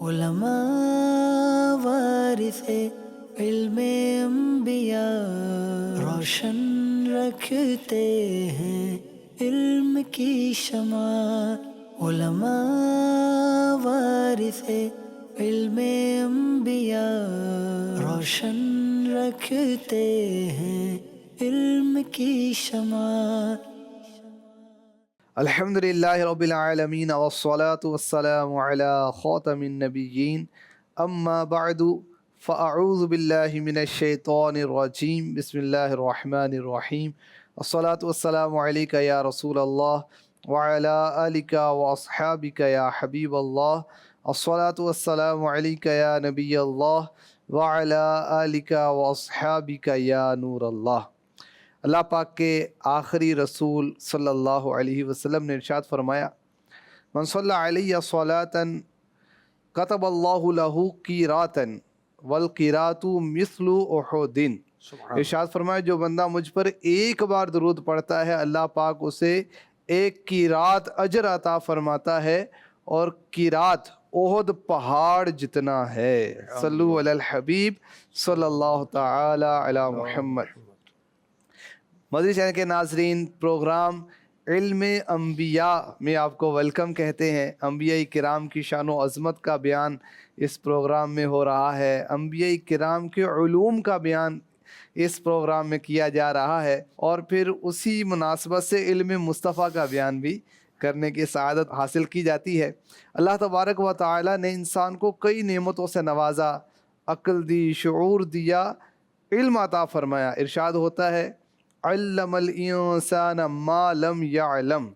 علماء وارثے علم انبیاء، روشن رکھتے ہیں علم کی شمع۔ علماء وارثے علم انبیاء، روشن رکھتے ہیں علم کی شمع۔ الحمدللہ رب العالمین والصلاة والسلام علی خاتم النبیین، اما بعد فاعوذ باللہ من الشیطان الرجیم، بسم اللہ الرحمن الرحیم۔ الصلاة والسلام علیک یا رسول اللہ وعلی آلک واصحابک یا حبیب اللہ۔ الصلاة والسلام علیک یا نبی اللہ وعلی آلک واصحابک یا نور اللہ۔ اللہ پاک کے آخری رسول صلی اللہ علیہ وسلم نے ارشاد فرمایا، من صلی علیہ صلاۃً کتب اللہ لہ قیراطً والقیراط مثل احد۔ ارشاد فرمایا جو بندہ مجھ پر ایک بار درود پڑھتا ہے اللہ پاک اسے ایک قیراط اجر عطا فرماتا ہے، اور قیراط احد پہاڑ جتنا ہے۔ صلو علی الحبیب صلی اللہ تعالی علی محمد۔ مدنی چینل کے ناظرین، پروگرام علم انبیاء میں آپ کو ویلکم کہتے ہیں۔ انبیاء کرام کی شان و عظمت کا بیان اس پروگرام میں ہو رہا ہے، انبیاء کرام کے علوم کا بیان اس پروگرام میں کیا جا رہا ہے، اور پھر اسی مناسبت سے علم مصطفیٰ کا بیان بھی کرنے کی سعادت حاصل کی جاتی ہے۔ اللہ تبارک و تعالی نے انسان کو کئی نعمتوں سے نوازا، عقل دی، شعور دیا، علم عطا فرمایا۔ ارشاد ہوتا ہے علم الانسان ما لم یعلم،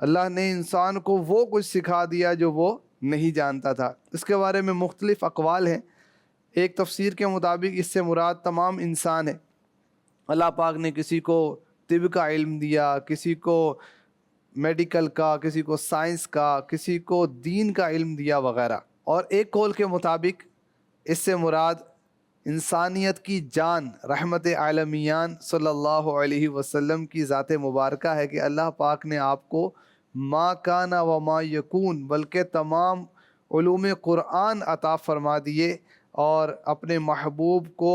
اللہ نے انسان کو وہ کچھ سکھا دیا جو وہ نہیں جانتا تھا۔ اس کے بارے میں مختلف اقوال ہیں۔ ایک تفسیر کے مطابق اس سے مراد تمام انسان ہے۔ اللہ پاک نے کسی کو طب کا علم دیا، کسی کو میڈیکل کا، کسی کو سائنس کا، کسی کو دین کا علم دیا وغیرہ۔ اور ایک قول کے مطابق اس سے مراد انسانیت کی جان رحمت عالمیان صلی اللہ علیہ وسلم کی ذات مبارکہ ہے کہ اللہ پاک نے آپ کو ما کان و ما یکون بلکہ تمام علوم قرآن عطا فرما دیے، اور اپنے محبوب کو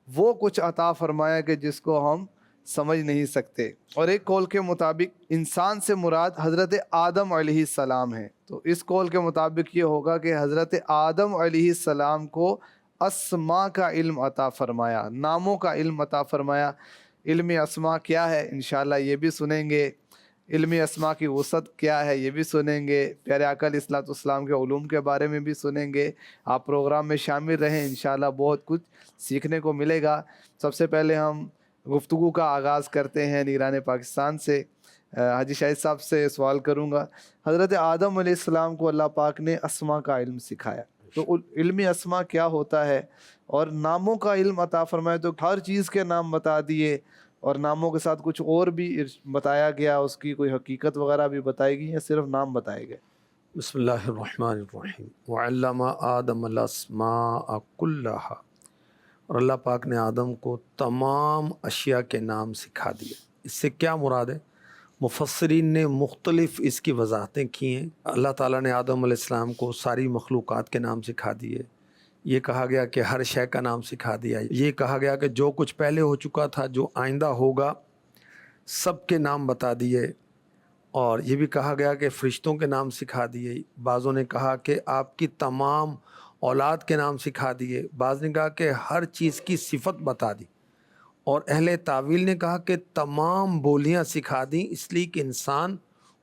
وہ کچھ عطا فرمایا کہ جس کو ہم سمجھ نہیں سکتے۔ اور ایک قول کے مطابق انسان سے مراد حضرت آدم علیہ السلام ہے۔ تو اس قول کے مطابق یہ ہوگا کہ حضرت آدم علیہ السلام کو اسماء کا علم عطا فرمایا، ناموں کا علم عطا فرمایا۔ علم اسماء کیا ہے انشاءاللہ یہ بھی سنیں گے، علم اسماء کی وسعت کیا ہے یہ بھی سنیں گے، پیارے آقا علیہ الصلوۃ والسلام کے علوم کے بارے میں بھی سنیں گے۔ آپ پروگرام میں شامل رہیں، انشاءاللہ بہت کچھ سیکھنے کو ملے گا۔ سب سے پہلے ہم گفتگو کا آغاز کرتے ہیں نگران پاکستان سے۔ حاجی شاہد صاحب سے سوال کروں گا، حضرت آدم علیہ السلام کو اللہ پاک نے اسماء کا علم سکھایا، تو علم اسماء کیا ہوتا ہے؟ اور ناموں کا علم عطا فرمائے تو ہر چیز کے نام بتا دیے، اور ناموں کے ساتھ کچھ اور بھی بتایا گیا، اس کی کوئی حقیقت وغیرہ بھی بتائی گئی یا صرف نام بتائے گئے؟ بسم اللہ الرحمن الرحیم۔ وعلم آدم الاسماء کلہا، اور اللہ پاک نے آدم کو تمام اشیاء کے نام سکھا دیے۔ اس سے کیا مراد ہے؟ مفسرین نے مختلف اس کی وضاحتیں کی ہیں۔ اللہ تعالیٰ نے آدم علیہ السلام کو ساری مخلوقات کے نام سکھا دیے، یہ کہا گیا کہ ہر شے کا نام سکھا دیا، یہ کہا گیا کہ جو کچھ پہلے ہو چکا تھا، جو آئندہ ہوگا، سب کے نام بتا دیے، اور یہ بھی کہا گیا کہ فرشتوں کے نام سکھا دیے۔ بعضوں نے کہا کہ آپ کی تمام اولاد کے نام سکھا دیے، بعض نے کہا کہ ہر چیز کی صفت بتا دی، اور اہل تعویل نے کہا کہ تمام بولیاں سکھا دیں، اس لیے کہ انسان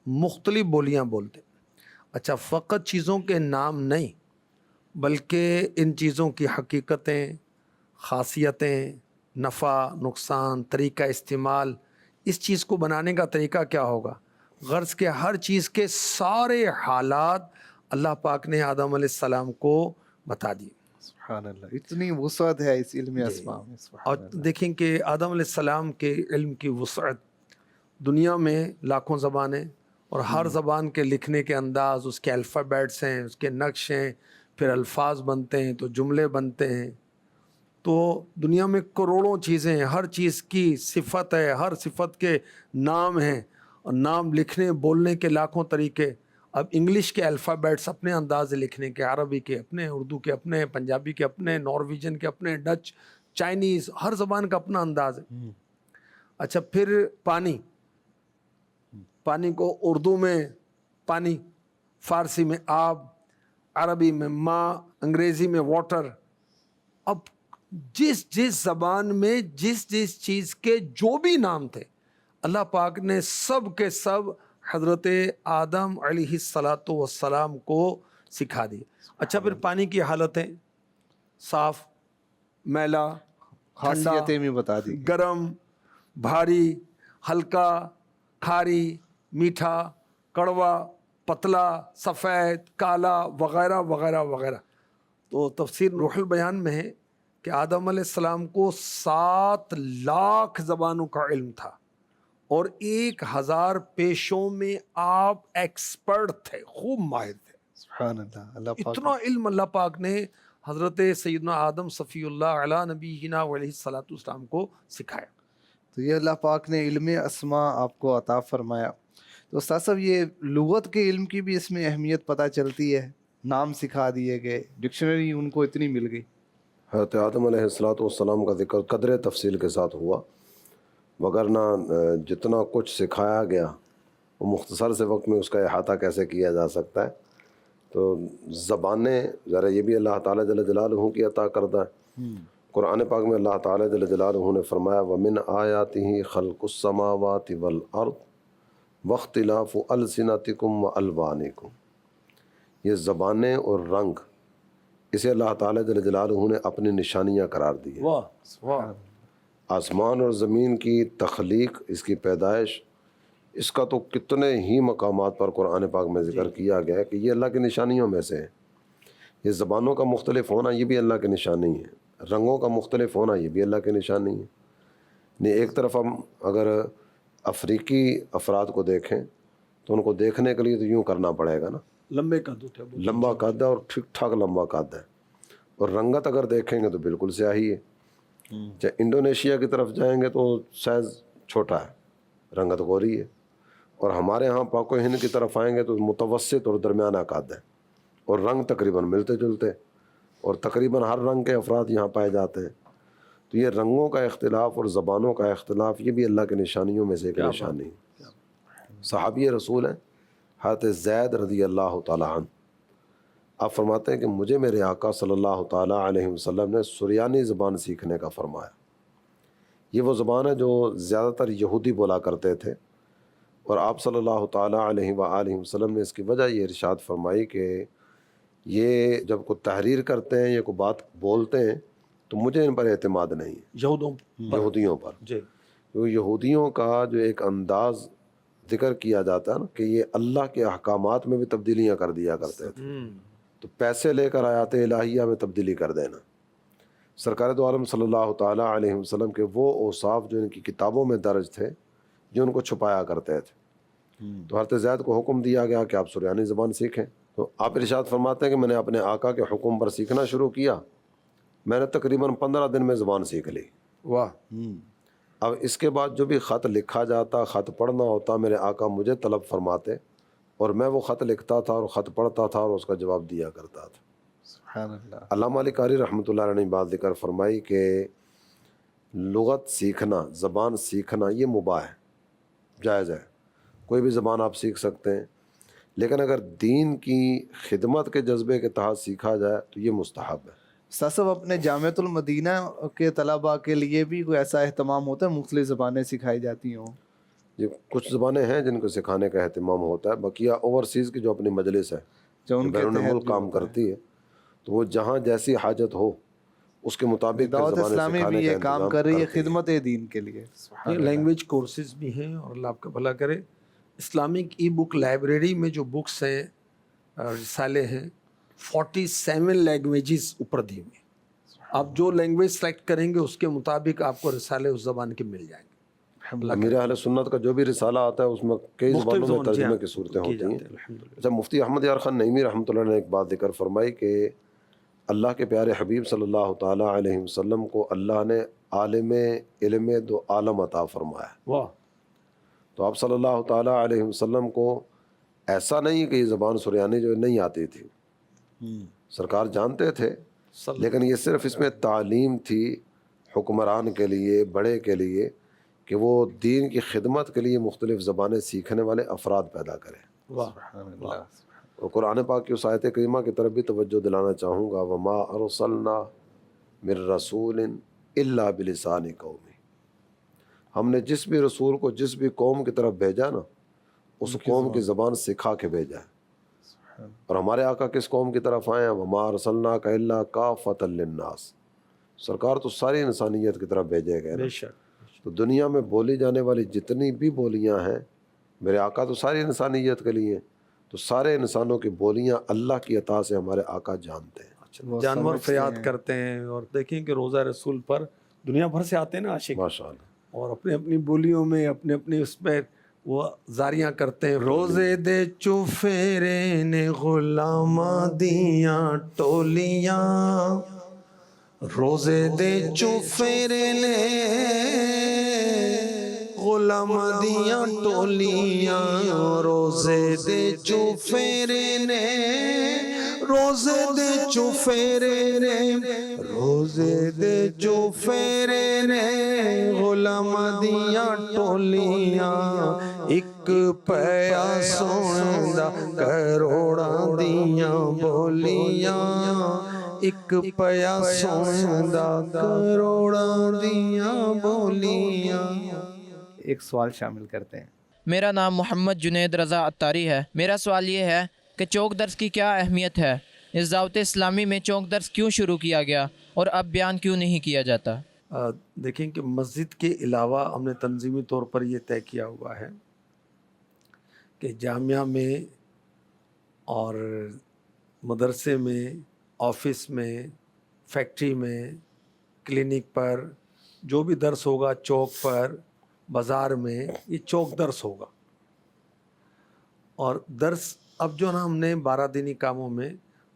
مختلف بولیاں بولتے۔ اچھا، فقط چیزوں کے نام نہیں بلکہ ان چیزوں کی حقیقتیں، خاصیتیں، نفع نقصان، طریقہ استعمال، اس چیز کو بنانے کا طریقہ کیا ہوگا، غرض کہ ہر چیز کے سارے حالات اللہ پاک نے آدم علیہ السلام کو بتا دیے۔ سبحان اللہ، اتنی وسعت ہے اس علم اسماء میں۔ اور دیکھیں کہ آدم علیہ السلام کے علم کی وسعت، دنیا میں لاکھوں زبانیں، اور ہر زبان کے لکھنے کے انداز، اس کے الفابیٹس ہیں، اس کے نقش ہیں، پھر الفاظ بنتے ہیں تو جملے بنتے ہیں، تو دنیا میں کروڑوں چیزیں ہیں، ہر چیز کی صفت ہے، ہر صفت کے نام ہیں، اور نام لکھنے بولنے کے لاکھوں طریقے، اب انگلش کے الفابیٹس اپنے انداز لکھنے کے، عربی کے اپنے، اردو کے اپنے، پنجابی کے اپنے، نارویجن کے اپنے، ڈچ، چائنیز، ہر زبان کا اپنا انداز ہے. اچھا پھر پانی، پانی کو اردو میں پانی، فارسی میں آب، عربی میں ماں، انگریزی میں واٹر. اب جس جس زبان میں جس جس چیز کے جو بھی نام تھے اللہ پاک نے سب کے سب حضرت آدم علیہ الصلاۃ والسلام کو سکھا دی. اچھا پھر پانی کی حالتیں، صاف، میلا، ٹھنڈا، خاصیتیں بھی بتا دی. گرم، بھاری، ہلکا، کھاری، میٹھا، کڑوا، پتلا، سفید، کالا، وغیرہ وغیرہ وغیرہ. تو تفسیر روح البیان میں ہے کہ آدم علیہ السلام کو 7 لاکھ زبانوں کا علم تھا اور 1000 پیشوں میں آپ ایکسپرٹ تھے، خوب ماہر تھے. سبحان اللہ. اللہ پاک اتنا علم اللہ پاک نے حضرت سیدنا آدم صفی اللہ علیہ نبینا علیہ الصلاۃ والسلام کو سکھایا. تو یہ اللہ پاک نے علم اسماء آپ کو عطا فرمایا. تو استاد صاحب یہ لغت کے علم کی بھی اس میں اہمیت پتہ چلتی ہے، نام سکھا دیے گئے، ڈکشنری ان کو اتنی مل گئی. حضرت آدم علیہ الصلاۃ والسلام کا ذکر قدر تفصیل کے ساتھ ہوا، وگرنہ جتنا کچھ سکھایا گیا وہ مختصر سے وقت میں اس کا احاطہ کیسے کیا جا سکتا ہے. تو زبانیں ذرا یہ بھی اللہ تعالیٰ جل جلالہ کی عطا کردہ ہے. قرآن پاک میں اللہ تعالیٰ جل جلالہ نے فرمایا وَمِنْ آیَاتِهِ خَلْقُ السَّمَاوَاتِ وَالْأَرْضِ وَاخْتِلَافُ أَلْسِنَتِكُمْ وَأَلْوَانِكُمْ. یہ زبانیں اور رنگ، اسے اللہ تعالیٰ جل جلالہ نے اپنی نشانیاں قرار دی ہے. واہ واہ. آسمان اور زمین کی تخلیق، اس کی پیدائش، اس کا تو کتنے ہی مقامات پر قرآن پاک میں ذکر کیا گیا ہے کہ یہ اللہ کی نشانیوں میں سے ہے. یہ زبانوں کا مختلف ہونا یہ بھی اللہ کی نشانی ہے، رنگوں کا مختلف ہونا یہ بھی اللہ کی نشانی ہے. نہیں ایک طرف ہم اگر افریقی افراد کو دیکھیں تو ان کو دیکھنے کے لیے تو یوں کرنا پڑے گا نا، لمبے قد ہوتے ہیں، لمبا قد ہے اور ٹھیک ٹھاک لمبا قد ہے. اور رنگت اگر دیکھیں گے تو بالکل سیاہی ہے. چاہے انڈونیشیا کی طرف جائیں گے تو سائز چھوٹا ہے، رنگت گوری ہے. اور ہمارے ہاں پاک و ہند کی طرف آئیں گے تو متوسط اور درمیانہ قد ہے اور رنگ تقریباً ملتے جلتے، اور تقریباً ہر رنگ کے افراد یہاں پائے جاتے ہیں. تو یہ رنگوں کا اختلاف اور زبانوں کا اختلاف یہ بھی اللہ کی نشانیوں میں سے ایک نشانی ہے. صحابی رسول ہیں حضرت زید رضی اللہ تعالیٰ عنہ، آپ فرماتے ہیں کہ مجھے میرے آقا صلی اللہ تعالیٰ علیہ وسلم نے سریانی زبان سیکھنے کا فرمایا. یہ وہ زبان ہے جو زیادہ تر یہودی بولا کرتے تھے، اور آپ صلی اللہ تعالیٰ علیہ وآلہ وسلم نے اس کی وجہ یہ ارشاد فرمائی کہ یہ جب کوئی تحریر کرتے ہیں یا کوئی بات بولتے ہیں تو مجھے ان پر اعتماد نہیں ہے، یہودیوں پر. کیونکہ یہودیوں کا جو ایک انداز ذکر کیا جاتا ہے نا کہ یہ اللہ کے احکامات میں بھی تبدیلیاں کر دیا کرتے تھے. تو پیسے لے کر آیات الہیہ میں تبدیلی کر دینا. سرکار دو عالم صلی اللہ تعالیٰ علیہ وسلم کے وہ اوصاف جو ان کی کتابوں میں درج تھے جو ان کو چھپایا کرتے تھے. تو حضرت زید کو حکم دیا گیا کہ آپ سریانی زبان سیکھیں. تو آپ ارشاد فرماتے ہیں کہ میں نے اپنے آقا کے حکم پر سیکھنا شروع کیا، میں نے تقریباً 15 دن میں زبان سیکھ لی. واہ. اب اس کے بعد جو بھی خط لکھا جاتا، خط پڑھنا ہوتا، میرے آقا مجھے طلب فرماتے اور میں وہ خط لکھتا تھا اور خط پڑھتا تھا اور اس کا جواب دیا کرتا تھا. سبحان اللہ. علامہ علی قاری رحمۃ اللہ علیہ نے بات ذکر فرمائی کہ لغت سیکھنا، زبان سیکھنا یہ مباح ہے، جائز ہے. کوئی بھی زبان آپ سیکھ سکتے ہیں، لیکن اگر دین کی خدمت کے جذبے کے تحت سیکھا جائے تو یہ مستحب ہے. استاد صاحب اپنے جامعۃ المدینہ کے طلباء کے لیے بھی کوئی ایسا اہتمام ہوتا ہے، مختلف زبانیں سکھائی جاتی ہوں؟ یہ کچھ زبانیں ہیں جن کو سکھانے کا اہتمام ہوتا ہے. بقیہ اوورسیز کی جو اپنی مجلس ہے جو ان کے بیرون تحت ملک جو کام ہوتا ہے. کرتی ہے، تو وہ جہاں جیسی حاجت ہو اس کے مطابق دعوت زبانیں اسلامی سکھانے بھی کا یہ کام انتظام کر رہی ہے کرتی ہے. خدمت دین کے لیے. سبحان اللہ. لینگویج کورسز بھی ہیں اور اللہ آپ کا بھلا کرے. اسلامک ای بک لائبریری میں جو بکس ہیں، رسالے ہیں، 47 لینگویجز اوپر دی ہوئی. آپ جو لینگویج سلیکٹ کریں گے اس کے مطابق آپ کو رسالے اس زبان کے مل جائیں گے. امیر اہل سنت کا جو بھی رسالہ آتا ہے اس میں کئی زبانوں میں ترجمے کی صورتیں ہوتی ہیں. اچھا مفتی احمد یار خان نعیمی رحمۃ اللہ نے ایک بات ذکر فرمائی کہ اللہ کے پیارے حبیب صلی اللہ تعالیٰ علیہ وسلم کو اللہ نے عالم علم دو عالم عطا فرمایا. واہ. تو آپ صلی اللہ تعالیٰ علیہ وسلم کو ایسا نہیں کہ یہ زبان سریانی جو نہیں آتی تھی، سرکار جانتے تھے، لیکن یہ صرف اس میں تعلیم تھی حکمران کے لیے، بڑے کے لیے، کہ وہ دین کی خدمت کے لیے مختلف زبانیں سیکھنے والے افراد پیدا کریں۔ اور قرآن پاک کی اس آیت کریمہ کی طرف بھی توجہ دلانا چاہوں گا، وما ارسلنا من رسول الا بلسان قومی، ہم نے جس بھی رسول کو جس بھی قوم کی طرف بھیجا نا، اس قوم کی زبان سکھا کے بھیجا ہے۔ اور ہمارے آقا کس قوم کی طرف آئے ہیں؟ وما ارسلناک الا کافۃ للناس، سرکار تو ساری انسانیت کی طرف بھیجے گئے نا۔ تو دنیا میں بولی جانے والی جتنی بھی بولیاں ہیں، میرے آقا تو ساری انسانیت کے لیے، تو سارے انسانوں کی بولیاں اللہ کی عطا سے ہمارے آقا جانتے ہیں۔ جانور فریاد کرتے ہیں، اور دیکھیں کہ روزہ رسول پر دنیا بھر سے آتے ہیں نا عاشق، ماشاء اللہ، اور اپنے اپنی بولیوں میں اپنے اپنے اس پہ وہ زاریاں کرتے ہیں۔ روزے دے چوفیرے نے غلاماں دیاں ٹولیاں، روزے دے چوفیرے نے غلاماں دیاں ٹولیاں، روزے دے چوفیرے نے، روزے دے چوفیرے نے، روزے دے چوفیرے نے غلاماں دیاں ٹولیاں، ایک پیا سندا کروڑاں دیاں بولیاں، ایک پیا سندا کروڑاں دیاں بولیاں۔ ایک سوال شامل کرتے ہیں۔ میرا نام محمد جنید رضا عطاری ہے۔ میرا سوال یہ ہے کہ چوک درس کی کیا اہمیت ہے؟ اس دعوت اسلامی میں چوک درس کیوں شروع کیا گیا اور اب بیان کیوں نہیں کیا جاتا؟ دیکھیں کہ مسجد کے علاوہ ہم نے تنظیمی طور پر یہ طے کیا ہوا ہے کہ جامعہ میں اور مدرسے میں، آفس میں، فیکٹری میں، کلینک پر جو بھی درس ہوگا، چوک پر، بازار میں، یہ چوک درس ہوگا۔ اور درس اب جو نا ہم نے 12 دینی کاموں میں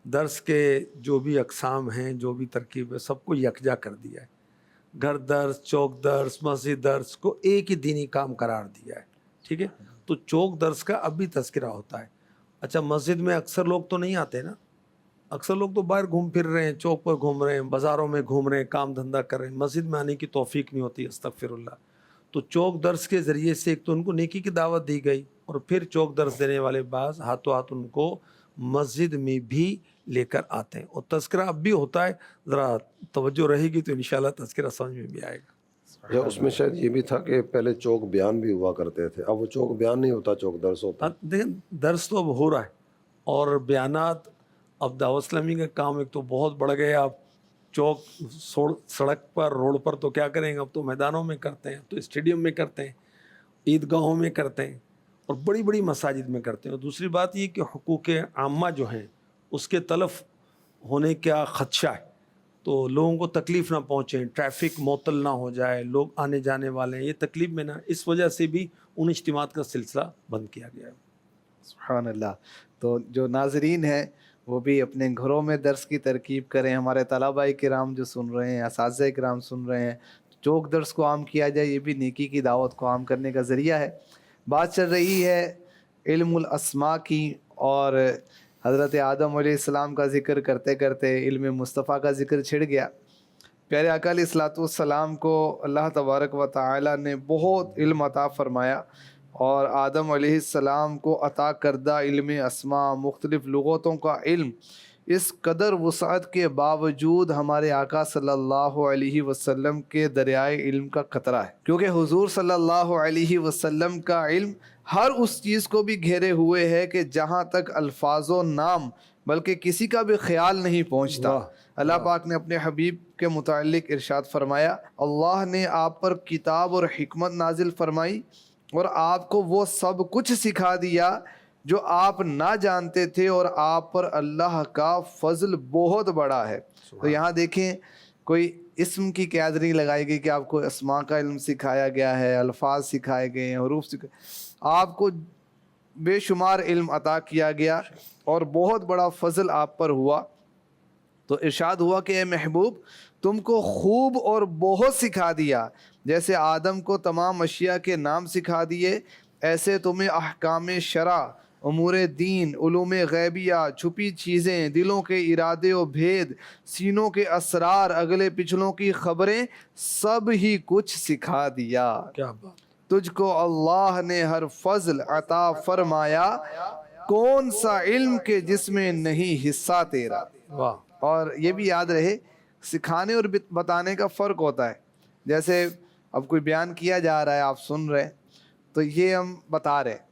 درس کے جو بھی اقسام ہیں، جو بھی ترکیب ہے، سب کو یکجا کر دیا ہے۔ گھر درس، چوک درس، مسجد درس کو ایک ہی دینی کام قرار دیا ہے، ٹھیک ہے؟ تو چوک درس کا اب بھی تذکرہ ہوتا ہے۔ اچھا، مسجد میں اکثر لوگ تو نہیں آتے نا، اکثر لوگ تو باہر گھوم پھر رہے ہیں، چوک پر گھوم رہے ہیں، بازاروں میں گھوم رہے ہیں، کام دھندا کر رہے ہیں، مسجد میں آنے کی توفیق نہیں ہوتی، استغفر اللہ۔ تو چوک درس کے ذریعے سے ایک تو ان کو نیکی کی دعوت دی گئی، اور پھر چوک درس دینے والے بعض ہاتھوں ہاتھ ان کو مسجد میں بھی لے کر آتے ہیں، اور تذکرہ اب بھی ہوتا ہے۔ ذرا توجہ رہے گی تو انشاءاللہ تذکرہ سمجھ میں بھی آئے گا۔ یا اس میں شاید یہ بھی تھا کہ پہلے چوک بیان بھی ہوا کرتے تھے، اب وہ چوک بیان نہیں ہوتا، چوک درس ہوتا۔ دیکھیں درس تو اب ہو رہا ہے، اور بیانات، اب دعوت اسلامی کا کام ایک تو بہت بڑھ گیا۔ اب چوک سڑک پر، روڈ پر تو کیا کریں گے، اب تو میدانوں میں کرتے ہیں، تو اسٹیڈیم میں کرتے ہیں، عیدگاہوں میں کرتے ہیں، اور بڑی بڑی مساجد میں کرتے ہیں۔ اور دوسری بات یہ کہ حقوق عامہ جو ہیں اس کے تلف ہونے کا خدشہ ہے، تو لوگوں کو تکلیف نہ پہنچے، ٹریفک معطل نہ ہو جائے، لوگ آنے جانے والے ہیں، یہ تکلیف میں نہ، اس وجہ سے بھی ان اجتماعات کا سلسلہ بند کیا گیا ہے۔ سبحان اللہ۔ تو جو ناظرین ہیں وہ بھی اپنے گھروں میں درس کی ترکیب کریں، ہمارے طلباء کرام جو سن رہے ہیں، اساتذہ کرام سن رہے ہیں، چوک درس کو عام کیا جائے، یہ بھی نیکی کی دعوت کو عام کرنے کا ذریعہ ہے۔ بات چل رہی ہے علم الاسماء کی، اور حضرت آدم علیہ السلام کا ذکر کرتے کرتے علم مصطفیٰ کا ذکر چھڑ گیا۔ پیارے آقا علیہ الصلوۃ والسلام کو اللہ تبارک و تعالی نے بہت علم عطا فرمایا، اور آدم علیہ السلام کو عطا کردہ علم اسماء، مختلف لغتوں کا علم، اس قدر وسعت کے باوجود ہمارے آقا صلی اللہ علیہ وسلم کے دریائے علم کا قطرہ ہے، کیونکہ حضور صلی اللہ علیہ وسلم کا علم ہر اس چیز کو بھی گھیرے ہوئے ہے کہ جہاں تک الفاظ و نام بلکہ کسی کا بھی خیال نہیں پہنچتا۔ اللہ پاک نے اپنے حبیب کے متعلق ارشاد فرمایا، اللہ نے آپ پر کتاب اور حکمت نازل فرمائی اور آپ کو وہ سب کچھ سکھا دیا جو آپ نہ جانتے تھے، اور آپ پر اللہ کا فضل بہت بڑا ہے۔ تو یہاں دیکھیں، کوئی اسم کی قید نہیں لگائی گئی کہ آپ کو اسماء کا علم سکھایا گیا ہے، الفاظ سکھائے گئے ہیں، حروف سکھائے، آپ کو بے شمار علم عطا کیا گیا اور بہت بڑا فضل آپ پر ہوا۔ تو ارشاد ہوا کہ اے محبوب، تم کو خوب اور بہت سکھا دیا، جیسے آدم کو تمام اشیاء کے نام سکھا دیے، ایسے تمہیں احکام شرع امور دین، علوم غیبیہ، چھپی چیزیں، دلوں کے ارادے و بھید، سینوں کے اسرار، اگلے پچھلوں کی خبریں، سب ہی کچھ سکھا دیا۔ کیا بات، تجھ کو اللہ نے ہر فضل عطا فرمایا، کون سا علم کے جس میں نہیں حصہ تیرا۔ واہ، اور یہ بھی یاد رہے، سکھانے اور بتانے کا فرق ہوتا ہے۔ جیسے اب کوئی بیان کیا جا رہا ہے، آپ سن رہے ہیں، تو یہ ہم بتا رہے ہیں،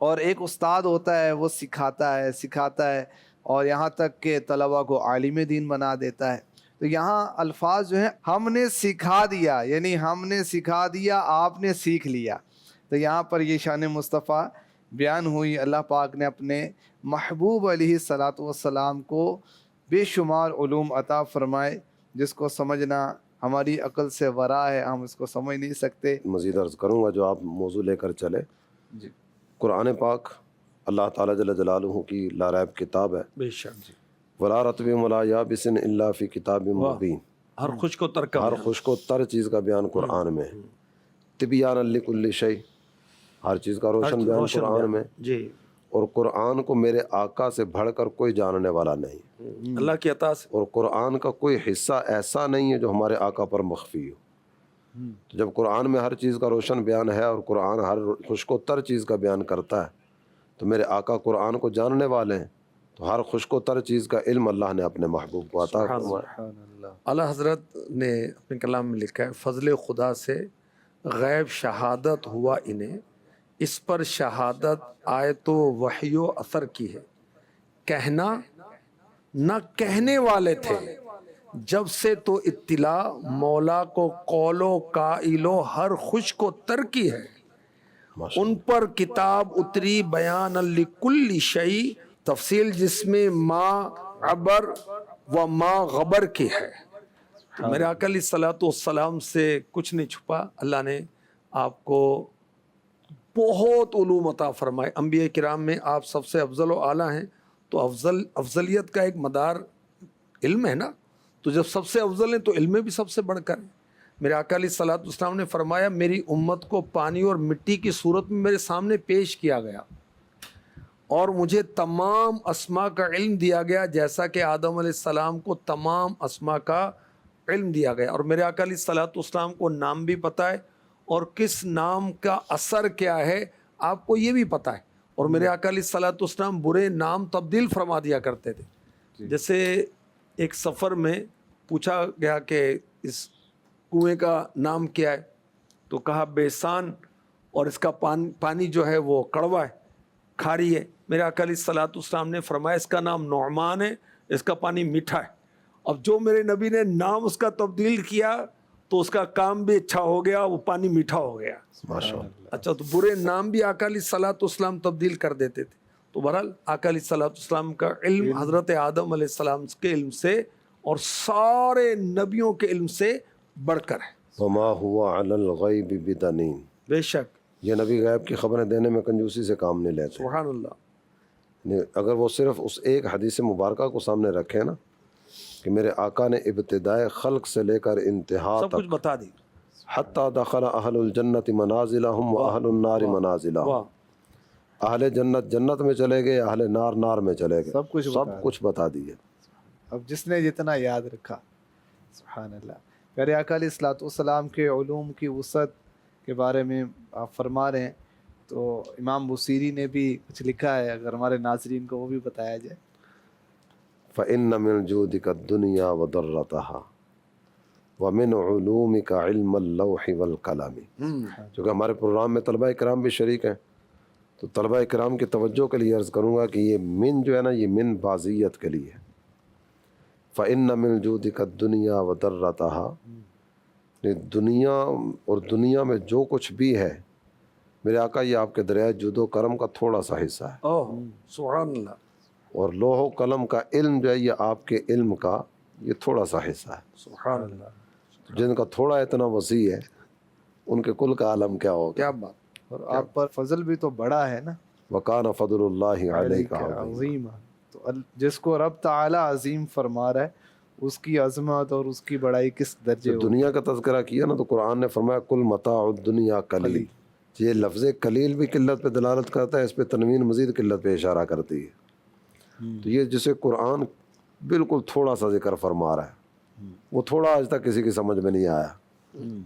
اور ایک استاد ہوتا ہے وہ سکھاتا ہے اور یہاں تک کہ طلبہ کو عالم دین بنا دیتا ہے۔ تو یہاں الفاظ جو ہیں، ہم نے سکھا دیا، یعنی ہم نے سکھا دیا، آپ نے سیکھ لیا۔ تو یہاں پر یہ شان مصطفیٰ بیان ہوئی۔ اللہ پاک نے اپنے محبوب علیہ الصلاۃ والسلام کو بے شمار علوم عطا فرمائے، جس کو سمجھنا ہماری عقل سے ورا ہے، ہم اس کو سمجھ نہیں سکتے۔ مزید عرض کروں گا جو آپ موضوع لے کر چلے، جی، قرآن پاک اللہ تعالیٰ جل جلالہ کی لا ریب کتاب ہے، بے شک جی، ولا رطب ولا یابس الا فی کتاب مبین۔ ہر خوش کو ترک، ہر خشک و تر چیز کا بیان قرآن میں ہے، تبیان لکل شیء، ہر چیز کا روشن بیان قرآن میں۔ جی، اور قرآن کو میرے آقا سے بڑھ کر کوئی جاننے والا نہیں، اللہ کی عطا سے۔ اور قرآن کا کوئی حصہ ایسا نہیں ہے جو ہمارے آقا پر مخفی ہو۔ تو جب قرآن میں ہر چیز کا روشن بیان ہے اور قرآن ہر خشک و تر چیز کا بیان کرتا ہے، تو میرے آقا قرآن کو جاننے والے ہیں، تو ہر خشک و تر چیز کا علم اللہ نے اپنے محبوب کو عطا فرمایا۔ اعلیٰ حضرت نے اپنے کلام میں لکھا ہے، فضل خدا سے غیب شہادت ہوا انہیں، اس پر شہادت آئے تو وحی و اثر کی ہے، کہنا نہ کہنے والے تھے جب سے تو اطلاع مولا کو قول و قائل و ہر خشک و تر کی ہے، ان پر کتاب اتری بیان لکل شیء، تفصیل جس میں ما عبر و ما غبر کی ہے۔ تو میرے آقا علیہ الصلوۃ والسلام سے کچھ نہیں چھپا۔ اللہ نے آپ کو بہت علوم عطا فرمائے۔ انبیاء کرام میں آپ سب سے افضل و اعلیٰ ہیں، تو افضلیت کا ایک مدار علم ہے نا، تو جب سب سے افضل ہیں تو علم میں بھی سب سے بڑھ کر ہیں۔ میرے آقا علیہ الصلوۃ والسلام نے فرمایا، میری امت کو پانی اور مٹی کی صورت میں میرے سامنے پیش کیا گیا، اور مجھے تمام اسماء کا علم دیا گیا، جیسا کہ آدم علیہ السلام کو تمام اسماء کا علم دیا گیا، اور میرے آقا علیہ الصلوۃ والسلام کو نام بھی پتہ ہے، اور کس نام کا اثر کیا ہے آپ کو یہ بھی پتہ ہے۔ اور میرے آقا علیہ الصلوۃ والسلام برے نام تبدیل فرما دیا کرتے تھے۔ جیسے ایک سفر میں پوچھا گیا کہ اس کنویں کا نام کیا ہے، تو کہا بیسان، اور اس کا پانی جو ہے وہ کڑوا ہے، کھاری ہے۔ میرے آقا علیہ الصلوۃ والسلام نے فرمایا اس کا نام نعمان ہے، اس کا پانی میٹھا ہے۔ اب جو میرے نبی نے نام اس کا تبدیل کیا تو اس کا کام بھی اچھا ہو گیا، وہ پانی میٹھا ہو گیا۔ ماشاءاللہ۔ اچھا، تو برے نام بھی آقا علیہ الصلوۃ والسلام تبدیل کر دیتے تھے۔ تو بہرحال آقا علیہ الصلوۃ والسلام کا علم حضرت آدم علیہ السلام کے علم سے اور سارے نبیوں کے علم سے بڑھ کر ہے۔ وما هو علی الغیب بدنین، بے شک، یہ نبی غیب کی خبریں دینے میں کنجوسی سے کام نہیں لیتے۔ سبحان اللہ۔ اگر وہ صرف اس ایک حدیث مبارکہ کو سامنے رکھے نا کہ میرے آقا نے ابتدائے خلق سے لے کر انتہا سب کچھ تک بتا دی۔ حتی دخل اہل الجنت منازلہم و اہل النار منازلہم، واہ، اہل جنت جنت میں چلے گئے، اہل نار نار میں چلے گئے، سب کچھ بتا دیے۔ اب جس نے جتنا یاد رکھا، سبحان اللہ۔ پیارے آقا علیہ الصلوۃ والسلام کے علوم کی وسعت کے بارے میں آپ فرما رہے ہیں، تو امام بصیری نے بھی کچھ لکھا ہے، اگر ہمارے ناظرین کو وہ بھی بتایا جائے۔ فإن من جودك الدنيا وضرتها ومن علومك علم اللوح والقلم۔ چونکہ ہمارے پروگرام میں طلبہ کرام بھی شریک ہیں، تو طلبہ کرام کی توجہ کے لیے عرض کروں گا کہ یہ من جو ہے نا، یہ من بازیت کے لیے ہے۔ فإن من جودك الدنيا وضرتها، دنیا اور دنیا میں جو کچھ بھی ہے میرے آقا، یہ آپ کے دریائے جود و کرم کا تھوڑا سا حصہ ہے۔ اوہ سبحان اللہ، اور لوح و قلم کا علم جو ہے یہ آپ کے علم کا یہ تھوڑا سا حصہ ہے۔ سبحان اللہ، جن کا تھوڑا اتنا وسیع ہے، ان کے کل کا عالم کیا ہوگا۔ کیا بات۔ اور آپ پر فضل بھی تو بڑا ہے نا، وَكَانَ فَضْلُ اللَّهِ عَلَيْكَ عَظِيمًا۔ عظیم۔ تو جس کو رب تعالی عظیم فرما رہا ہے، اس کی عظمت اور اس کی بڑائی کس درجے جب دنیا کا تذکرہ کیا نا، تو قرآن نے فرمایا کل متاع الدنیا قلیل، یہ لفظ قلیل بھی قلت پہ دلالت کرتا ہے، اس پہ تنوین مزید قلت پہ اشارہ کرتی ہے۔ تو یہ جسے قرآن بالکل تھوڑا سا ذکر فرما رہا ہے، وہ تھوڑا آج تک کسی کی سمجھ میں نہیں آیا،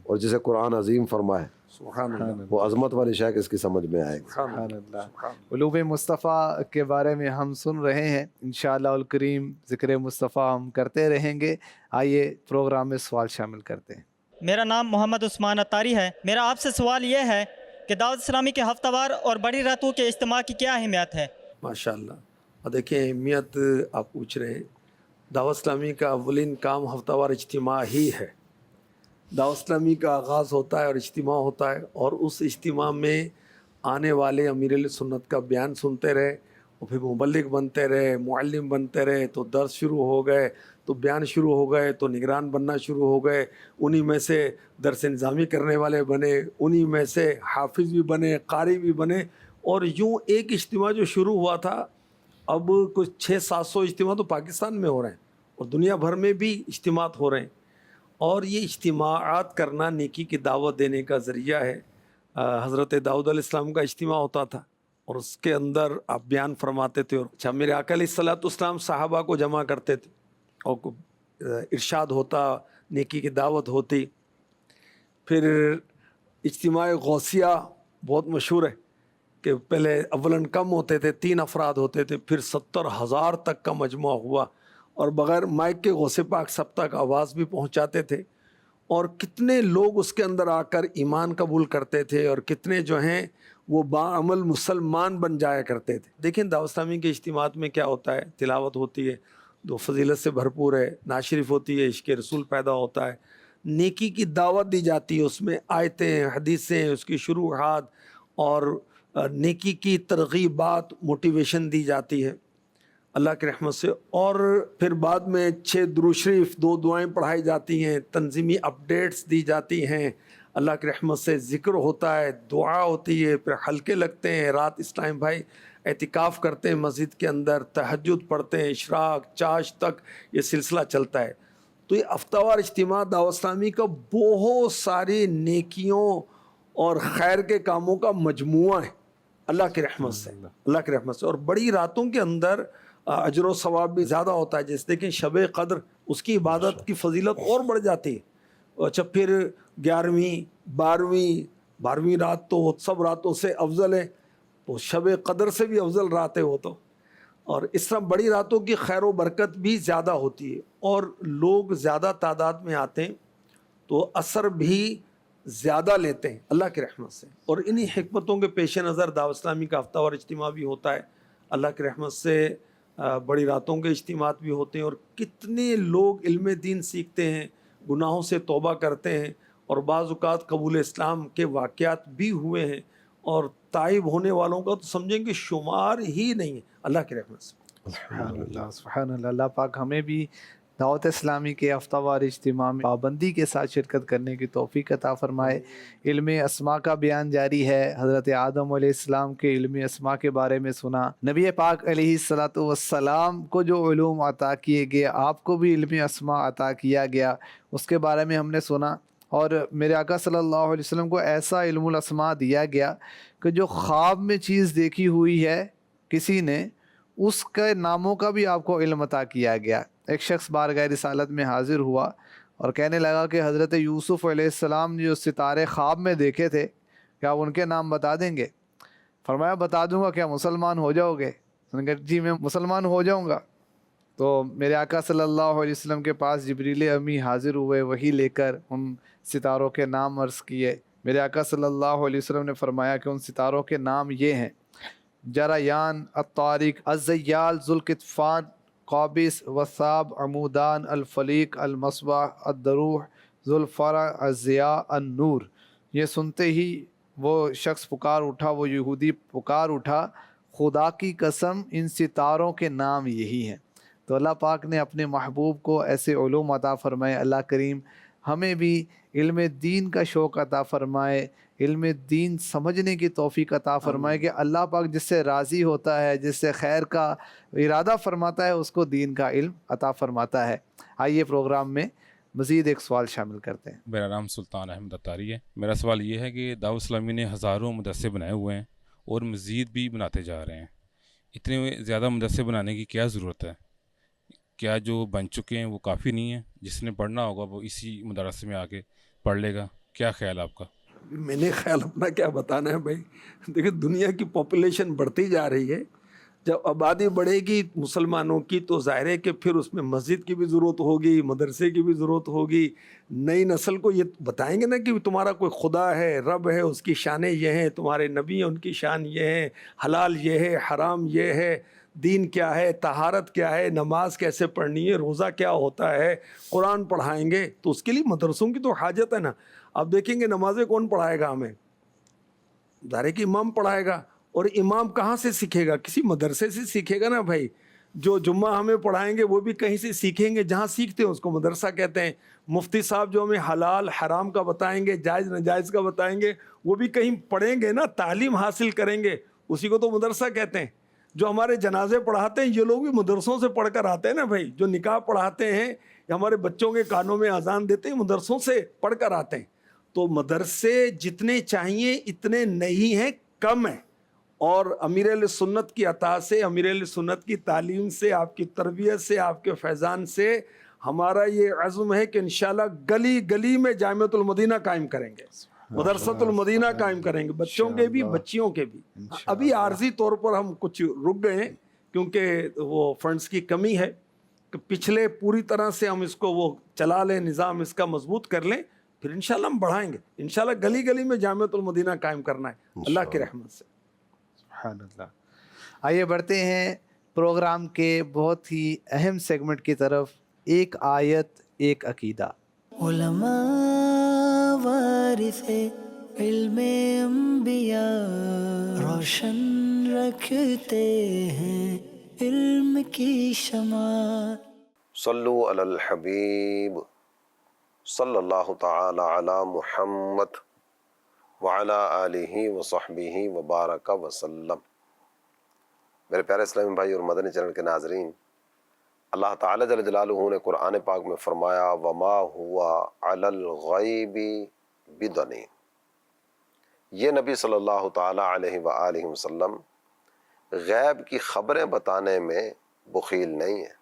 اور جسے قرآن عظیم فرمائے سبحان اللہ، وہ عظمت والی شے کس کی سمجھ میں آئے گی۔ سبحان اللہ۔ علوم مصطفیٰ کے بارے میں ہم سن رہے ہیں، انشاءاللہ الکریم ذکر مصطفیٰ ہم کرتے رہیں گے۔ آئیے پروگرام میں سوال شامل کرتے ہیں۔ میرا نام محمد عثمان اتاری ہے۔ میرا آپ سے سوال یہ ہے کہ دعوت اسلامی کے ہفتہ وار اور بڑی راتوں کے اجتماع کی کیا اہمیت ہے؟ ماشاء اللہ۔ اور دیکھیں اہمیت آپ پوچھ رہے ہیں، دعوت اسلامی کا اولین کام ہفتہ وار اجتماع ہی ہے۔ دعوت اسلامی کا آغاز ہوتا ہے اور اجتماع ہوتا ہے، اور اس اجتماع میں آنے والے امیر اہل سنت کا بیان سنتے رہے، اور پھر مبلغ بنتے رہے، معلم بنتے رہے، تو درس شروع ہو گئے، تو بیان شروع ہو گئے، تو نگران بننا شروع ہو گئے، انہی میں سے درس نظامی کرنے والے بنے، انہی میں سے حافظ بھی بنے، قاری بھی بنے، اور یوں ایک اجتماع جو شروع ہوا تھا اب کچھ 600-700 اجتماع تو پاکستان میں ہو رہے ہیں، اور دنیا بھر میں بھی اجتماعات ہو رہے ہیں۔ اور یہ اجتماعات کرنا نیکی کی دعوت دینے کا ذریعہ ہے۔ حضرت داؤد علیہ السلام کا اجتماع ہوتا تھا، اور اس کے اندر آپ بیان فرماتے تھے، اور اچھا میرے آقا علیہ السلام صحابہ کو جمع کرتے تھے، اور ارشاد ہوتا، نیکی کی دعوت ہوتی۔ پھر اجتماع غوثیہ بہت مشہور ہے کہ پہلے اولاً کم ہوتے تھے، 3 افراد ہوتے تھے، پھر 70,000 تک کا مجموعہ ہوا، اور بغیر مائک کے غوث پاک سب تک آواز بھی پہنچاتے تھے، اور کتنے لوگ اس کے اندر آ کر ایمان قبول کرتے تھے، اور کتنے جو ہیں وہ باعمل مسلمان بن جایا کرتے تھے۔ دیکھیں دعوت اسلامی کے اجتماعات میں کیا ہوتا ہے، تلاوت ہوتی ہے جو فضیلت سے بھرپور ہے، نعت شریف ہوتی ہے، عشق رسول پیدا ہوتا ہے، نیکی کی دعوت دی جاتی ہے، اس میں آیتیں، حدیثیں، اس کی شروحات اور نیکی کی ترغیبات، موٹیویشن دی جاتی ہے اللہ کی رحمت سے، اور پھر بعد میں 6 درود شریف، 2 دعائیں پڑھائی جاتی ہیں، تنظیمی اپڈیٹس دی جاتی ہیں اللہ کی رحمت سے، ذکر ہوتا ہے، دعا ہوتی ہے، پھر حلقے لگتے ہیں، رات اس ٹائم بھائی اعتکاف کرتے ہیں مسجد کے اندر، تہجد پڑھتے ہیں، اشراق چاش تک یہ سلسلہ چلتا ہے۔ تو یہ ہفتہ وار اجتماع دعوت اسلامی کا بہت ساری نیکیوں اور خیر کے کاموں کا مجموعہ ہے اللہ کی رحمت سے، اللہ کی رحمت سے۔ اور بڑی راتوں کے اندر اجر و ثواب بھی زیادہ ہوتا ہے، جیسے دیکھیں شب قدر، اس کی عبادت کی فضیلت اور بڑھ جاتی ہے۔ اچھا پھر 11ویں 12ویں رات تو سب راتوں سے افضل ہے، تو شب قدر سے بھی افضل رات ہے وہ تو، اور اس طرح بڑی راتوں کی خیر و برکت بھی زیادہ ہوتی ہے، اور لوگ زیادہ تعداد میں آتے ہیں تو اثر بھی زیادہ لیتے ہیں اللہ کی رحمت سے۔ اور انہی حکمتوں کے پیش نظر دعوت اسلامی کا ہفتہ وار اجتماع بھی ہوتا ہے اللہ کی رحمت سے، بڑی راتوں کے اجتماعات بھی ہوتے ہیں، اور کتنے لوگ علم دین سیکھتے ہیں، گناہوں سے توبہ کرتے ہیں، اور بعض اوقات قبول اسلام کے واقعات بھی ہوئے ہیں، اور تائب ہونے والوں کا تو سمجھیں کہ شمار ہی نہیں ہے اللہ کی رحمت سے۔ سبحان اللہ، سبحان اللہ۔ اللہ پاک ہمیں بھی دعوت اسلامی کے ہفتہ وار اجتماع میں پابندی کے ساتھ شرکت کرنے کی توفیق عطا فرمائے۔ علم اسماء کا بیان جاری ہے، حضرت آدم علیہ السلام کے علم اسماء کے بارے میں سنا، نبی پاک علیہ السلام کو جو علوم عطا کیے گئے، آپ کو بھی علم اسماء عطا کیا گیا، اس کے بارے میں ہم نے سنا۔ اور میرے آقا صلی اللہ علیہ وسلم کو ایسا علم الاسماء دیا گیا کہ جو خواب میں چیز دیکھی ہوئی ہے کسی نے، اس کے ناموں کا بھی آپ کو علم عطا کیا گیا۔ ایک شخص بارگاہ رسالت میں حاضر ہوا اور کہنے لگا کہ حضرت یوسف علیہ السلام نے جو ستارے خواب میں دیکھے تھے، کیا آپ ان کے نام بتا دیں گے؟ فرمایا بتا دوں گا، کیا مسلمان ہو جاؤ گے؟ انہوں نے کہا جی میں مسلمان ہو جاؤں گا۔ تو میرے آقا صلی اللہ علیہ وسلم کے پاس جبریل امی حاضر ہوئے، وہی لے کر ان ستاروں کے نام عرض کیے۔ میرے آقا صلی اللہ علیہ وسلم نے فرمایا کہ ان ستاروں کے نام یہ ہیں: جریان، الطارق، الزیال، ذوالکتفان، قابس، وثاب، عمودان، الفلیق، المصباح، الدروح، ذوالفرع، الضیاء، النور۔ یہ سنتے ہی وہ شخص پکار اٹھا، وہ یہودی پکار اٹھا، خدا کی قسم ان ستاروں کے نام یہی ہیں۔ تو اللہ پاک نے اپنے محبوب کو ایسے علوم عطا فرمائے۔ اللہ کریم ہمیں بھی علم دین کا شوق عطا فرمائے، علم دین سمجھنے کی توفیق عطا فرمائے کہ اللہ پاک جس سے راضی ہوتا ہے، جس سے خیر کا ارادہ فرماتا ہے، اس کو دین کا علم عطا فرماتا ہے۔ آئیے پروگرام میں مزید ایک سوال شامل کرتے ہیں۔ میرا نام سلطان احمد اتاری ہے۔ میرا سوال یہ ہے کہ دعوت اسلامی نے ہزاروں مدرسے بنائے ہوئے ہیں اور مزید بھی بناتے جا رہے ہیں، اتنے زیادہ مدرسے بنانے کی کیا ضرورت ہے؟ کیا جو بن چکے ہیں وہ کافی نہیں ہیں؟ جس نے پڑھنا ہوگا وہ اسی مدرسے میں آ کے پڑھ لے گا، کیا خیال آپ کا؟ میں نے خیال اپنا کیا بتانا ہے بھائی، دیکھیں دنیا کی پاپولیشن بڑھتی جا رہی ہے، جب آبادی بڑھے گی مسلمانوں کی تو ظاہر ہے کہ پھر اس میں مسجد کی بھی ضرورت ہوگی، مدرسے کی بھی ضرورت ہوگی۔ نئی نسل کو یہ بتائیں گے نا کہ تمہارا کوئی خدا ہے، رب ہے، اس کی شانیں یہ ہیں، تمہارے نبی ہیں ان کی شان یہ ہے، حلال یہ ہے، حرام یہ ہے، دین کیا ہے، طہارت کیا ہے، نماز کیسے پڑھنی ہے، روزہ کیا ہوتا ہے، قرآن پڑھائیں گے، تو اس کے لیے مدرسوں کی تو حاجت ہے نا۔ اب دیکھیں گے نمازیں کون پڑھائے گا ہمیں؟ ظاہر ہے کہ امام پڑھائے گا، اور امام کہاں سے سیکھے گا؟ کسی مدرسے سے سیکھے گا نا بھائی۔ جو جمعہ ہمیں پڑھائیں گے وہ بھی کہیں سے سیکھیں گے، جہاں سیکھتے ہیں اس کو مدرسہ کہتے ہیں۔ مفتی صاحب جو ہمیں حلال حرام کا بتائیں گے، جائز ناجائز کا بتائیں گے، وہ بھی کہیں پڑھیں گے نا، تعلیم حاصل کریں گے، اسی کو تو مدرسہ کہتے ہیں۔ جو ہمارے جنازے پڑھاتے ہیں یہ لوگ بھی مدرسوں سے پڑھ کر آتے ہیں نا بھائی۔ جو نکاح پڑھاتے ہیں یا ہمارے بچوں کے کانوں میں اذان دیتے ہیں مدرسوں سے پڑھ کر آتے ہیں۔ تو مدرسے جتنے چاہیے اتنے نہیں ہیں، کم ہیں۔ اور امیر اہل سنت کی عطا سے، امیر اہل سنت کی تعلیم سے، آپ کی تربیت سے، آپ کے فیضان سے ہمارا یہ عزم ہے کہ انشاءاللہ گلی گلی میں جامعۃ المدینہ قائم کریں گے، مدرسۃ المدینہ قائم کریں گے، بچوں کے بھی بچیوں کے بھی۔ ابھی عارضی طور پر ہم کچھ رک گئے ہیں کیونکہ وہ فنڈز کی کمی ہے، کہ پچھلے پوری طرح سے ہم اس کو وہ چلا لیں، نظام اس کا مضبوط کر لیں، پھر انشاءاللہ ہم بڑھائیں گے۔ انشاءاللہ گلی گلی میں جامعۃ المدینہ قائم کرنا ہے اللہ کی رحمت سے۔ سبحان اللہ۔ آئیے بڑھتے ہیں پروگرام کے بہت ہی اہم سیگمنٹ کی طرف، ایک آیت ایک عقیدہ۔ علماء وارث علم انبیاء، روشن رکھتے ہیں علم کی شمع۔ صلو علی الحبیب صلی اللہ تعالی علی محمد وعلی آلہ وصحبہ وبارک وسلم۔ میرے پیارے اسلامی بھائی اور مدنی چینل کے ناظرین، اللہ تعالیٰ جل جلالہ نے قرآن پاک میں فرمایا وما ہوا علی الغیب بضنین۔ یہ نبی صلی اللہ تعالیٰ علیہ وآلہ وسلم غیب کی خبریں بتانے میں بخیل نہیں ہے۔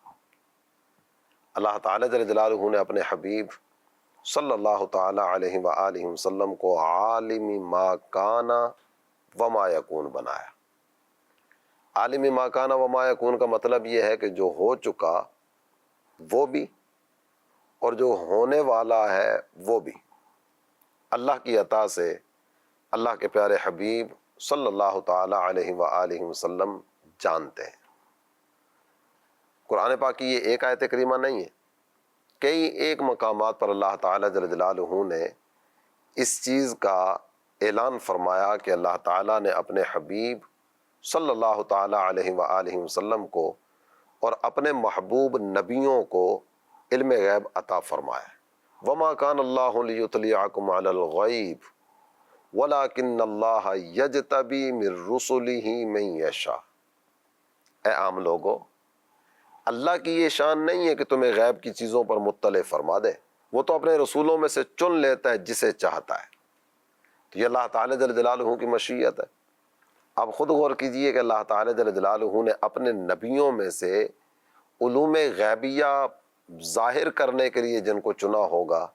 اللہ تعالیٰ جل جلالہ نے اپنے حبیب صلی اللہ تعالیٰ علیہ وآلہ وسلم کو عالم ما کان وما یکون بنایا۔ عالم ما کان وما یکون کا مطلب یہ ہے کہ جو ہو چکا وہ بھی اور جو ہونے والا ہے وہ بھی اللہ کی عطا سے اللہ کے پیارے حبیب صلی اللہ تعالیٰ علیہ وآلہ وسلم جانتے ہیں۔ قرآن پاک کی یہ ایک آیت کریمہ نہیں ہے، کئی ایک مقامات پر اللہ تعالیٰ جل جلالہ نے اس چیز کا اعلان فرمایا کہ اللہ تعالیٰ نے اپنے حبیب صلی اللہ تعالیٰ علیہ وآلہ وسلم کو اور اپنے محبوب نبیوں کو علم غیب عطا فرمایا۔ وما کان اللہ لیطلعکم علی الغیب ولکن اللہ یجتبی من رسلہ من یشاء۔ اے عام لوگو، اللہ کی یہ شان نہیں ہے کہ تمہیں غیب کی چیزوں پر مطلع فرما دے، وہ تو اپنے رسولوں میں سے چن لیتا ہے جسے چاہتا ہے۔ تو یہ اللہ تعالیٰ جل جلالہ کی مشیت ہے۔ آپ خود غور کیجئے کہ اللہ تعالیٰ جل جلالہ نے اپنے نبیوں میں سے علوم غیبیہ ظاہر کرنے کے لیے جن کو چنا ہوگا،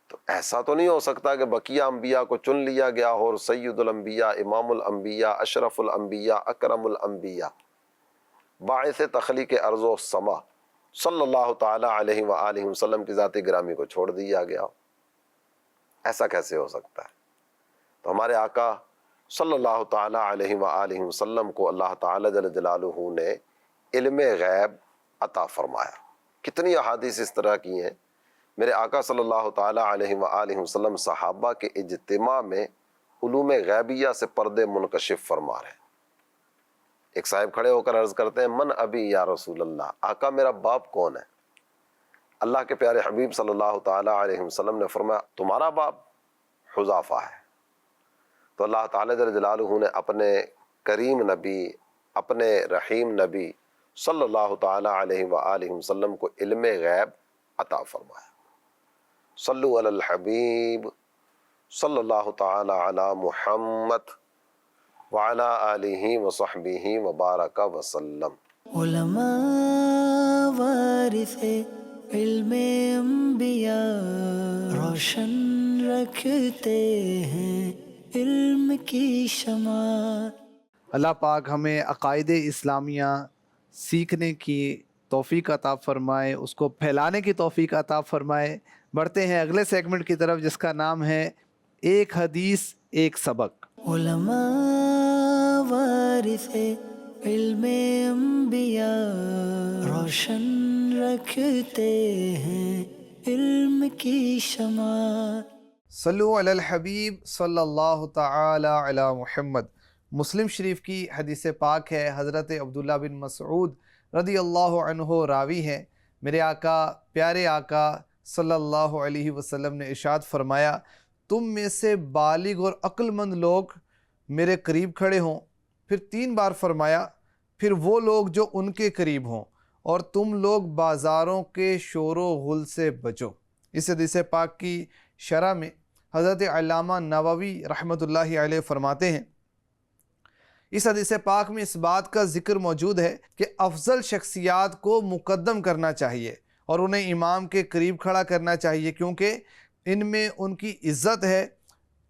تو ایسا تو نہیں ہو سکتا کہ بقیہ انبیاء کو چن لیا گیا ہو اور سید الانبیاء، امام الانبیاء، اشرف الانبیاء، اکرم الانبیاء، باعث تخلیق ارض و سما صلی اللہ تعالیٰ علیہ وآلہ وسلم کی ذات گرامی کو چھوڑ دیا گیا ہو۔ ایسا کیسے ہو سکتا ہے؟ تو ہمارے آقا صلی اللہ تعالیٰ علیہ وآلہ وسلم کو اللہ تعالیٰ جل جلالہ نے علم غیب عطا فرمایا۔ کتنی احادیث اس طرح کی ہیں۔ میرے آقا صلی اللہ تعالیٰ علیہ وآلہ وسلم صحابہ کے اجتماع میں علوم غیبیہ سے پردے منکشف فرما رہے ہیں۔ ایک صاحب کھڑے ہو کر عرض کرتے ہیں من ابی یا رسول اللہ، آقا میرا باپ کون ہے؟ اللہ کے پیارے حبیب صلی اللہ تعالیٰ علیہ وسلم نے فرمایا تمہارا باپ حذافہ ہے۔ تو اللہ تعالیٰ جل جلالہ نے اپنے کریم نبی، اپنے رحیم نبی صلی اللہ تعالیٰ علیہ وآلہ وسلم کو علم غیب عطا فرمایا۔ صلو علی الحبیب صلی اللہ تعالی علی محمد وعلی آلہ وصحبہ وبارک وسلم۔ علماء وارث علم انبیاء، روشن رکھتے ہیں علم کی شمع۔ اللہ پاک ہمیں عقائد اسلامیہ سیکھنے کی توفیق عطا فرمائے، اس کو پھیلانے کی توفیق عطا فرمائے۔ بڑھتے ہیں اگلے سیگمنٹ کی طرف جس کا نام ہے ایک حدیث ایک سبق۔ علماء وارث علم انبیاء، روشن رکھتے ہیں علم کی شمع۔ صلو علی الحبیب صلی اللہ تعالی علی محمد۔ مسلم شریف کی حدیث پاک ہے، حضرت عبداللہ بن مسعود رضی اللہ عنہ راوی ہیں۔ میرے آقا، پیارے آقا صلی اللہ علیہ وسلم نے ارشاد فرمایا، تم میں سے بالغ اور عقل مند لوگ میرے قریب کھڑے ہوں۔ پھر 3 بار فرمایا، پھر وہ لوگ جو ان کے قریب ہوں، اور تم لوگ بازاروں کے شور و غل سے بچو۔ اس حدیث پاک کی شرح میں حضرت علامہ نووی رحمۃ اللہ علیہ فرماتے ہیں، اس حدیث پاک میں اس بات کا ذکر موجود ہے کہ افضل شخصیات کو مقدم کرنا چاہیے اور انہیں امام کے قریب کھڑا کرنا چاہیے، کیونکہ ان میں ان کی عزت ہے،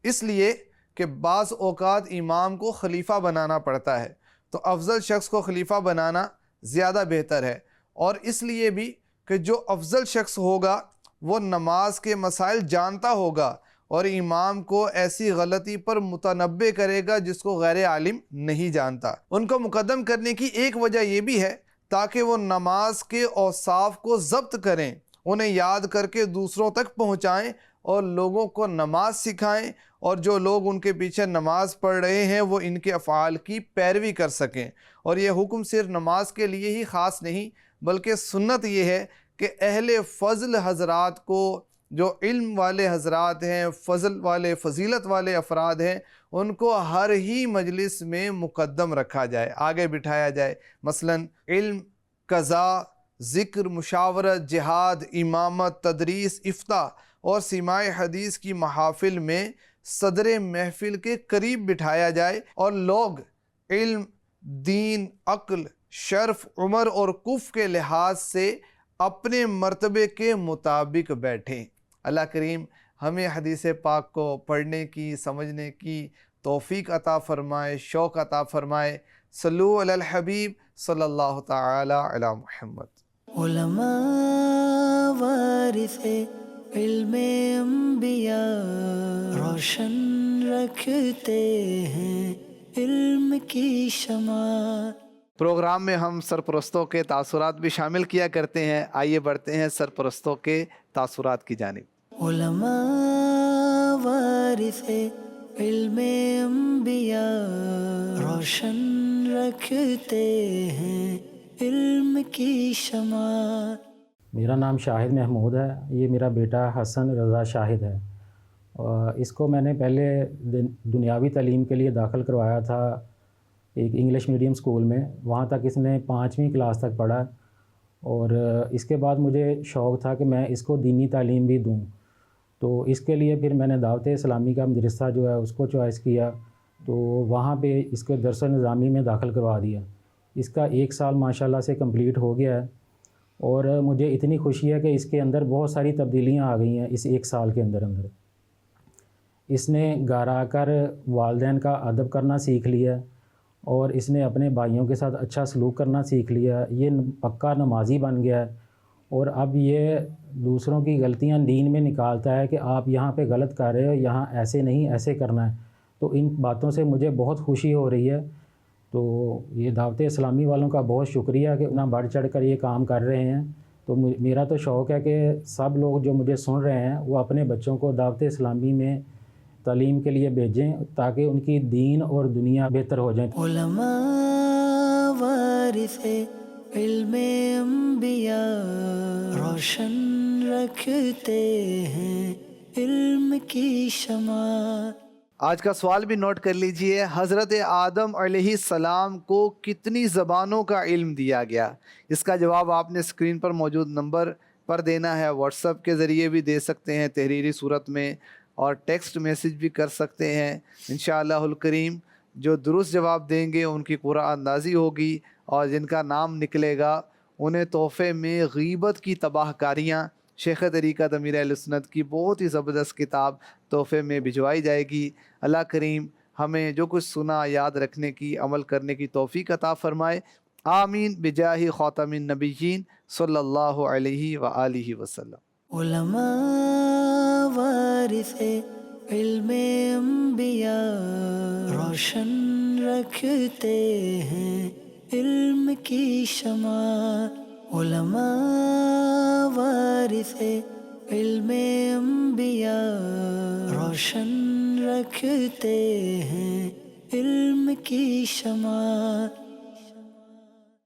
اس لیے کہ بعض اوقات امام کو خلیفہ بنانا پڑتا ہے، تو افضل شخص کو خلیفہ بنانا زیادہ بہتر ہے۔ اور اس لیے بھی کہ جو افضل شخص ہوگا وہ نماز کے مسائل جانتا ہوگا اور امام کو ایسی غلطی پر متنبہ کرے گا جس کو غیر عالم نہیں جانتا۔ ان کو مقدم کرنے کی ایک وجہ یہ بھی ہے تاکہ وہ نماز کے اوصاف کو ضبط کریں، انہیں یاد کر کے دوسروں تک پہنچائیں اور لوگوں کو نماز سکھائیں، اور جو لوگ ان کے پیچھے نماز پڑھ رہے ہیں وہ ان کے افعال کی پیروی کر سکیں۔ اور یہ حکم صرف نماز کے لیے ہی خاص نہیں، بلکہ سنت یہ ہے کہ اہل فضل حضرات کو، جو علم والے حضرات ہیں، فضل والے، فضیلت والے افراد ہیں، ان کو ہر ہی مجلس میں مقدم رکھا جائے، آگے بٹھایا جائے۔ مثلا علم، قضاء، ذکر، مشاورت، جہاد، امامت، تدریس، افتاء اور سماع حدیث کی محافل میں صدر محفل کے قریب بٹھایا جائے، اور لوگ علم، دین، عقل، شرف، عمر اور کف کے لحاظ سے اپنے مرتبے کے مطابق بیٹھیں۔ اللہ کریم ہمیں حدیث پاک کو پڑھنے کی، سمجھنے کی توفیق عطا فرمائے، شوق عطا فرمائے۔ صلو علی الحبیب صلی اللہ تعالی علی محمد۔ علماء وارث علم انبیاء، روشن رکھتے ہیں علم کی شمع۔ پروگرام میں ہم سرپرستوں کے تاثرات بھی شامل کیا کرتے ہیں، آئیے بڑھتے ہیں سرپرستوں کے تاثرات کی جانب۔ علماء وارث علم انبیاء، روشن رکھتے ہیں علم کی شمع۔ میرا نام شاہد محمود ہے، یہ میرا بیٹا حسن رضا شاہد ہے، اور اس کو میں نے پہلے دنیاوی تعلیم کے لیے داخل کروایا تھا ایک انگلش میڈیم اسکول میں، وہاں تک اس نے 5ویں کلاس تک پڑھا، اور اس کے بعد مجھے شوق تھا کہ میں اس کو دینی تعلیم بھی دوں، تو اس کے لیے پھر میں نے دعوت اسلامی کا مدرسہ جو ہے اس کو چوائس کیا، تو وہاں پہ اس کو درس نظامی میں داخل کروا دیا۔ اس کا 1 سال ماشاءاللہ سے کمپلیٹ ہو گیا ہے، اور مجھے اتنی خوشی ہے کہ اس کے اندر بہت ساری تبدیلیاں آ گئی ہیں اس 1 سال کے اندر۔ اس نے گھر آ کر والدین کا ادب کرنا سیکھ لیا، اور اس نے اپنے بھائیوں کے ساتھ اچھا سلوک کرنا سیکھ لیا، یہ پکا نمازی بن گیا ہے، اور اب یہ دوسروں کی غلطیاں دین میں نکالتا ہے کہ آپ یہاں پہ غلط کر رہے ہو، یہاں ایسے نہیں ایسے کرنا ہے۔ تو ان باتوں سے مجھے بہت خوشی ہو رہی ہے، تو یہ دعوت اسلامی والوں کا بہت شکریہ کہ اتنا بڑھ چڑھ کر یہ کام کر رہے ہیں۔ تو میرا تو شوق ہے کہ سب لوگ جو مجھے سن رہے ہیں وہ اپنے بچوں کو دعوت اسلامی میں تعلیم کے لیے بھیجیں تاکہ ان کی دین اور دنیا بہتر ہو جائیں۔ علماء وارث علم انبیاء، روشن رکھتے ہیں علم کی شمع۔ آج کا سوال بھی نوٹ کر لیجئے، حضرت آدم علیہ السلام کو کتنی زبانوں کا علم دیا گیا؟ اس کا جواب آپ نے اسکرین پر موجود نمبر پر دینا ہے واٹس ایپ کے ذریعے بھی دے سکتے ہیں تحریری صورت میں، اور ٹیکسٹ میسیج بھی کر سکتے ہیں۔ انشاءاللہ الکریم جو درست جواب دیں گے ان کی قرعہ اندازی ہوگی، اور جن کا نام نکلے گا انہیں تحفے میں غیبت کی تباہ کاریاں، شیخ طریقت امیر اہل سنت کی بہت ہی زبردست کتاب تحفے میں بھجوائی جائے گی۔ اللہ کریم ہمیں جو کچھ سنا یاد رکھنے کی، عمل کرنے کی توفیق عطا فرمائے، آمین بجاہ خاتم النبیین صلی اللہ علیہ وآلہ وسلم۔ علماء وارث علم انبیاء، روشن رکھتے ہیں علم کی شمع۔ علماء وارث علم انبیاء، روشن رکھتے ہیں علم کی شمع۔